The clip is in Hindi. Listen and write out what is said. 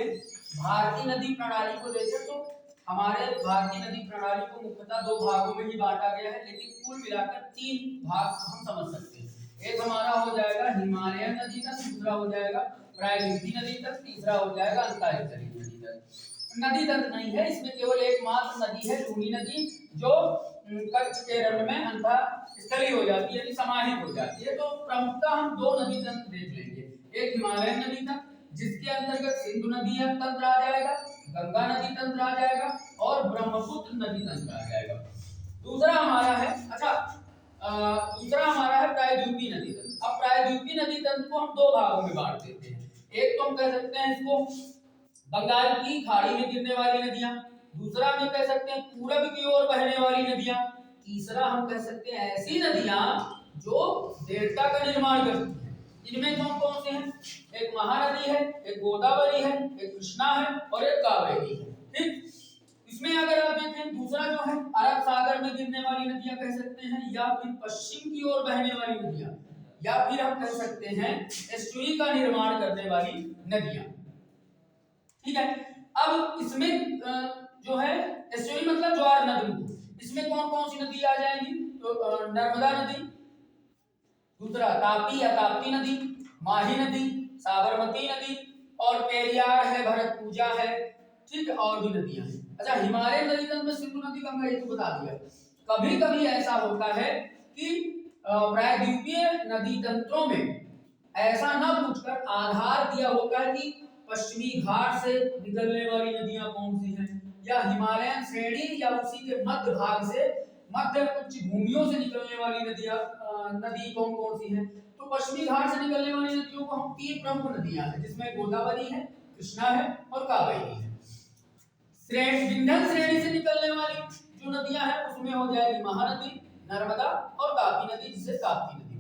भारतीय नदी प्रणाली को देखें तो हमारे भारतीय नदी प्रणाली को मुख्यतः दो भागों में ही बांटा गया है, लेकिन कुल मिलाकर तीन भाग हम समझ सकते हैं। एक हमारा हो जाएगा हिमालयन नदी तक, दूसरा हो जाएगा प्रायद्वीपीय नदी तक, तीसरा हो जाएगा अंतर्जलीय नदी तक। नदी तक नहीं है, इसमें केवल एकमात्र नदी है लूनी नदी, जो कच्छ केरल में अंतःस्थलीय हो जाती है, समाहित हो जाती है। तो प्रमुखतः हम दो नदी तंत्र देख लेंगे, एक हिमालयन नदी तंत्र जिसके अंतर्गत सिंधु नदी तंत्र आ जाएगा, गंगा नदी तंत्र आ जाएगा और ब्रह्मपुत्र नदी तंत्र आ जाएगा। दूसरा हमारा है दूसरा हमारा है प्रायद्वीपीय नदी तंत्र। अब प्रायद्वीपीय नदी तंत्र को हम दो भागों में बांट देते हैं। एक तो हम कह सकते हैं इसको बंगाल की खाड़ी में गिरने वाली नदियां, दूसरा हम कह सकते हैं पूरब की ओर बहने वाली नदियां, तीसरा हम कह सकते हैं ऐसी नदियां जो डेल्टा का निर्माण करती हैं। इनमें कौन कौन से हैं? एक महानदी है, एक गोदावरी है, एक कृष्णा है और एक कावेरी है। ठीक, इसमें अगर आप देखें दूसरा जो है अरब सागर में गिरने वाली नदियां कह सकते हैं, या फिर पश्चिम की ओर बहने वाली नदियां, या फिर हम कह सकते हैं एस्चुरी का निर्माण करने वाली नदियां। ठीक है, अब इसमें जो है एस्चुरी मतलब ज्वार नदी, इसमें कौन कौन सी नदी आ जाएंगी? तो नर्मदा नदी, दूसरा तापी या ताप्ती नदी, माही नदी, साबरमती नदी और पेरियार है, भरतपूजा है। ठीक, और भी नदियां हैं। अच्छा, हिमालयन नदी तंत्र में सिंधु नदी, गंगा, ये तो बता दिया। कभी कभी ऐसा होता है कि प्रायद्वीपीय नदी तंत्रों में ऐसा न पूछकर आधार दिया होता है कि पश्चिमी घाट से निकलने वाली नदियां कौन सी हैं, या हिमालयन श्रेणी या उसी के मध्य भाग से मध्य उच्च भूमियों से निकलने वाली नदी कौन कौन सी हैं। तो पश्चिमी घाट से निकलने वाली नदियों को हम तीन प्रमुख नदियां हैं, जिसमें गोदावरी है, कृष्णा है और कावेरी है। विंध्य श्रेणी से निकलने वाली जो नदियां हैं उसमें हो जाएगी महानदी, नर्मदा और ताप्ती नदी, जिसे ताप्ती नदी